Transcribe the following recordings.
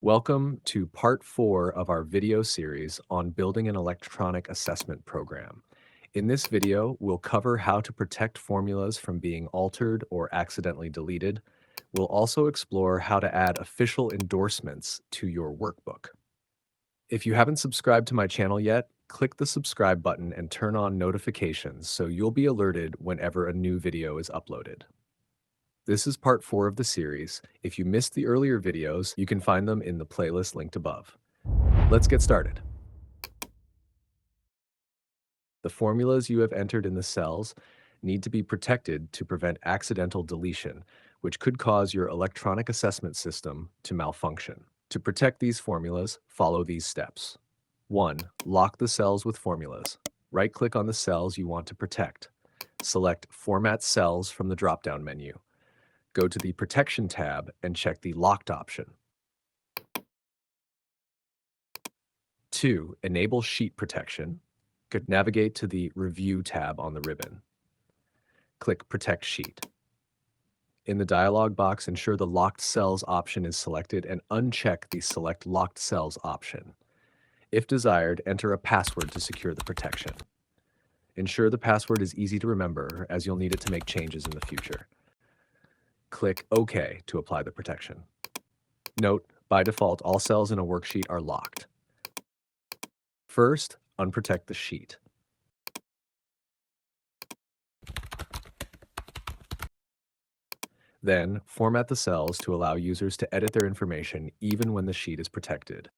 Welcome to part 4 of our video series on building an electronic assessment program. In this video, we'll cover how to protect formulas from being altered or accidentally deleted. We'll also explore how to add official endorsements to your workbook. If you haven't subscribed to my channel yet, click the subscribe button and turn on notifications so you'll be alerted whenever a new video is uploaded. This is part 4 of the series. If you missed the earlier videos, you can find them in the playlist linked above. Let's get started. The formulas you have entered in the cells need to be protected to prevent accidental deletion, which could cause your electronic assessment system to malfunction. To protect these formulas, follow these steps. 1. Lock the cells with formulas. Right-click on the cells you want to protect. Select Format Cells from the drop-down menu. Go to the Protection tab and check the Locked option. 2. Enable Sheet Protection. Navigate to the Review tab on the ribbon. Click Protect Sheet. In the dialog box, ensure the Locked Cells option is selected and uncheck the Select Locked Cells option. If desired, enter a password to secure the protection. Ensure the password is easy to remember, as you'll need it to make changes in the future. Click OK to apply the protection. Note, by default, all cells in a worksheet are locked. First, unprotect the sheet. Then, format the cells to allow users to edit their information even when the sheet is protected.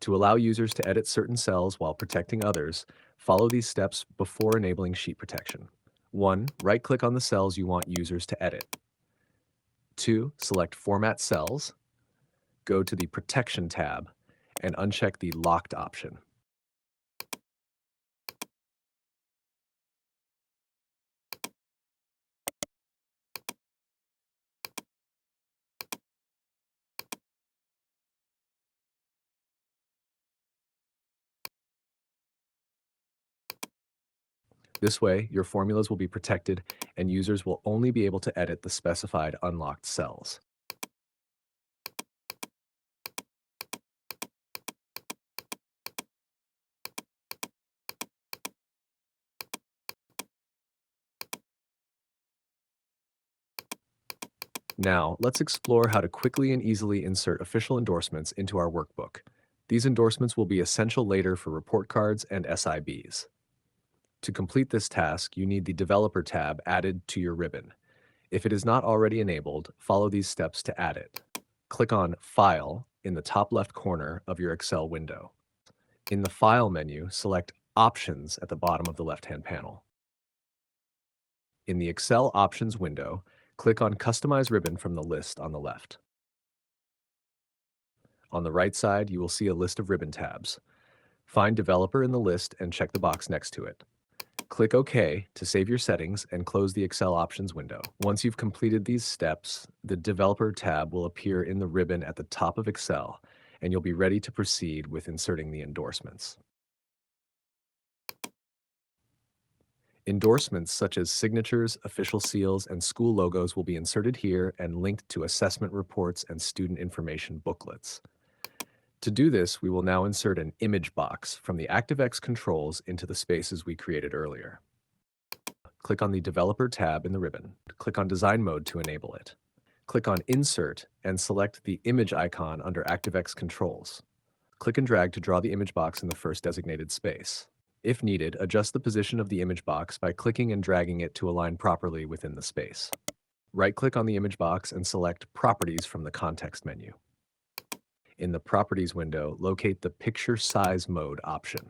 To allow users to edit certain cells while protecting others, follow these steps before enabling sheet protection. 1. Right-click on the cells you want users to edit. 2. Select Format Cells, go to the Protection tab, and uncheck the Locked option. This way, your formulas will be protected and users will only be able to edit the specified unlocked cells. Now, let's explore how to quickly and easily insert official endorsements into our workbook. These endorsements will be essential later for report cards and SIBs. To complete this task, you need the Developer tab added to your ribbon. If it is not already enabled, follow these steps to add it. Click on File in the top left corner of your Excel window. In the File menu, select Options at the bottom of the left-hand panel. In the Excel Options window, click on Customize Ribbon from the list on the left. On the right side, you will see a list of ribbon tabs. Find Developer in the list and check the box next to it. Click OK to save your settings and close the Excel Options window. Once you've completed these steps, the Developer tab will appear in the ribbon at the top of Excel, and you'll be ready to proceed with inserting the endorsements. Endorsements such as signatures, official seals, and school logos will be inserted here and linked to assessment reports and student information booklets. To do this, we will now insert an image box from the ActiveX controls into the spaces we created earlier. Click on the Developer tab in the ribbon. Click on Design Mode to enable it. Click on Insert and select the image icon under ActiveX controls. Click and drag to draw the image box in the first designated space. If needed, adjust the position of the image box by clicking and dragging it to align properly within the space. Right-click on the image box and select Properties from the context menu. In the Properties window, locate the Picture Size Mode option.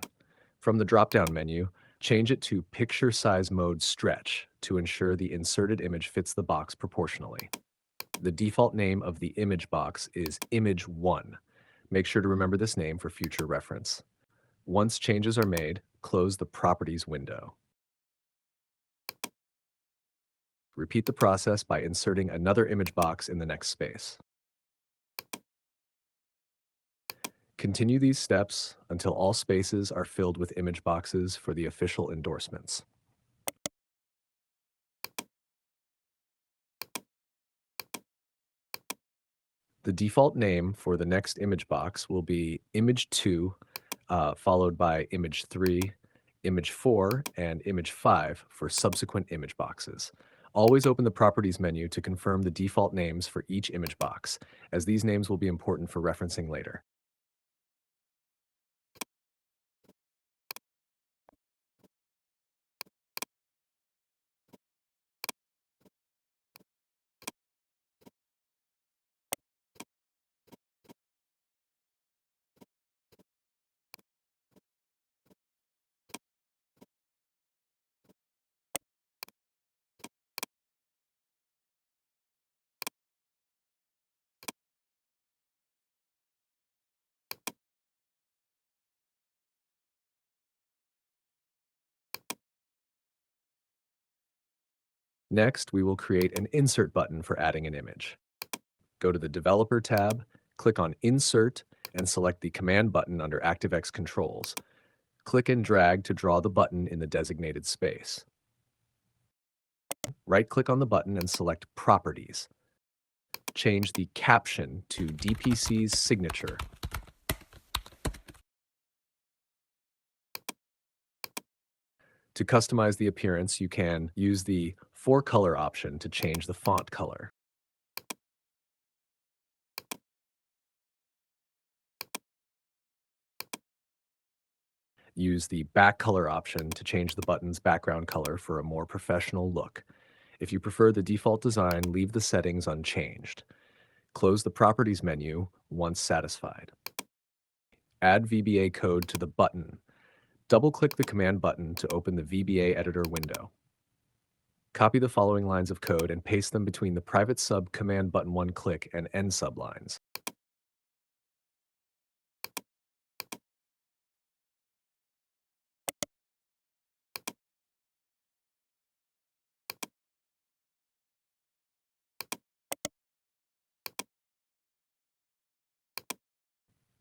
From the drop-down menu, change it to Picture Size Mode Stretch to ensure the inserted image fits the box proportionally. The default name of the image box is Image 1. Make sure to remember this name for future reference. Once changes are made, close the Properties window. Repeat the process by inserting another image box in the next space. Continue these steps until all spaces are filled with image boxes for the official endorsements. The default name for the next image box will be image 2, followed by image 3, image 4, and image 5 for subsequent image boxes. Always open the Properties menu to confirm the default names for each image box, as these names will be important for referencing later. Next, we will create an Insert button for adding an image. Go to the Developer tab, click on Insert, and select the Command button under ActiveX Controls. Click and drag to draw the button in the designated space. Right-click on the button and select Properties. Change the caption to DPC's signature. To customize the appearance, you can use the For Color option to change the font color. Use the Back Color option to change the button's background color for a more professional look. If you prefer the default design, leave the settings unchanged. Close the Properties menu once satisfied. Add VBA code to the button. Double-click the Command button to open the VBA editor window. Copy the following lines of code and paste them between the private sub command button one-click and end sublines.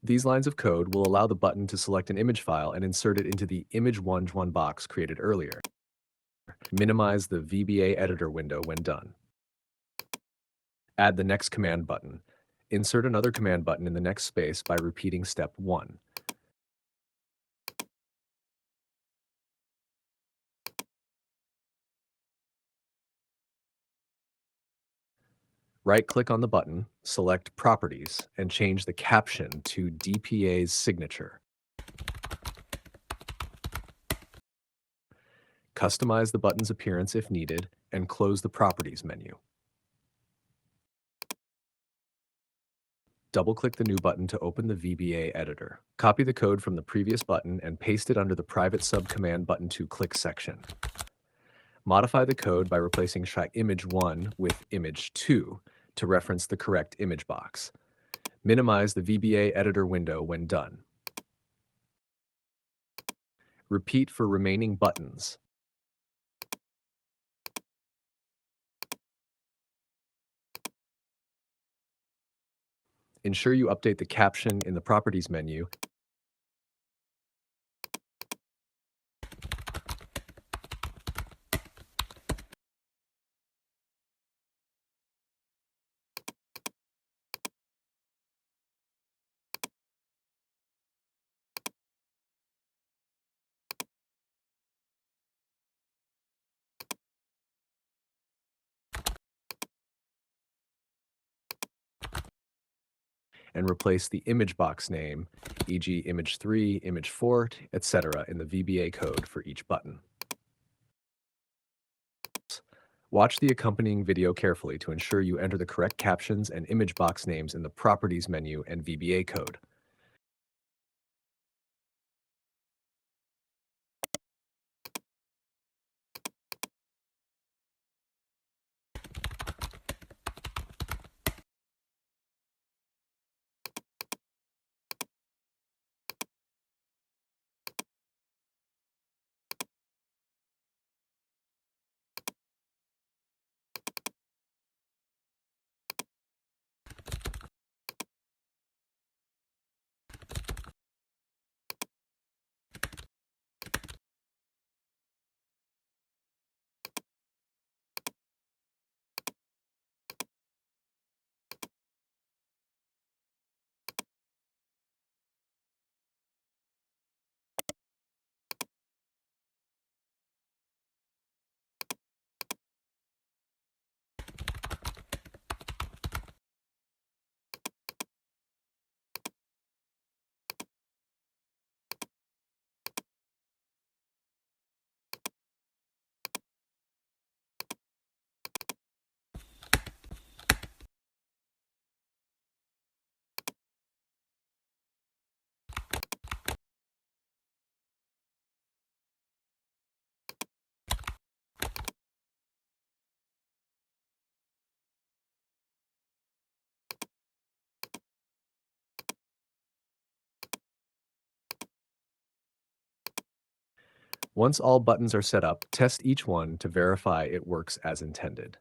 These lines of code will allow the button to select an image file and insert it into the image1 box created earlier. Minimize the VBA editor window when done. Add the next command button. Insert another command button in the next space by repeating step 1. Right-click on the button, select Properties, and change the caption to DPA's signature. Customize the button's appearance if needed, and close the Properties menu. Double-click the new button to open the VBA editor. Copy the code from the previous button and paste it under the private sub-command button to click section. Modify the code by replacing image 1 with image 2 to reference the correct image box. Minimize the VBA editor window when done. Repeat for remaining buttons. Ensure you update the caption in the Properties menu. And replace the image box name, e.g. image 3, image 4, etc. in the VBA code for each button. Watch the accompanying video carefully to ensure you enter the correct captions and image box names in the Properties menu and VBA code. Once all buttons are set up, test each one to verify it works as intended.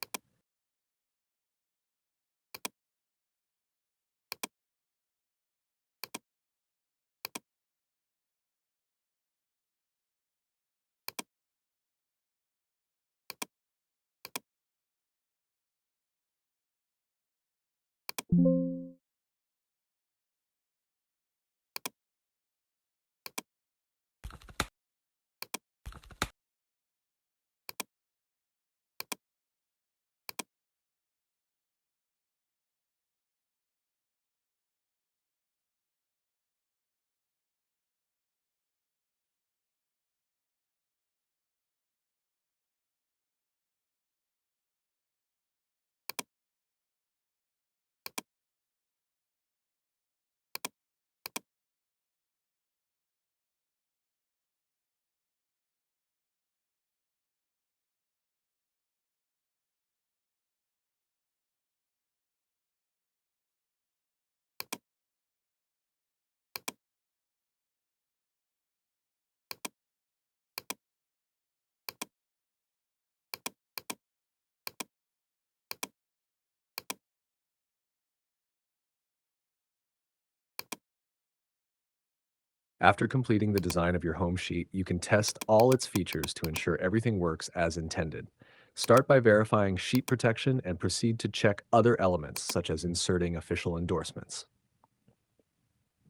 After completing the design of your home sheet, you can test all its features to ensure everything works as intended. Start by verifying sheet protection and proceed to check other elements, such as inserting official endorsements.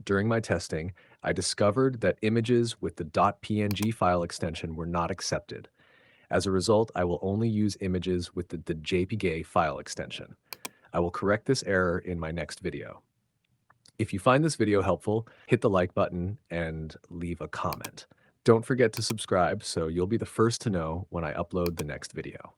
During my testing, I discovered that images with the .png file extension were not accepted. As a result, I will only use images with the JPG file extension. I will correct this error in my next video. If you find this video helpful, hit the like button and leave a comment. Don't forget to subscribe so you'll be the first to know when I upload the next video.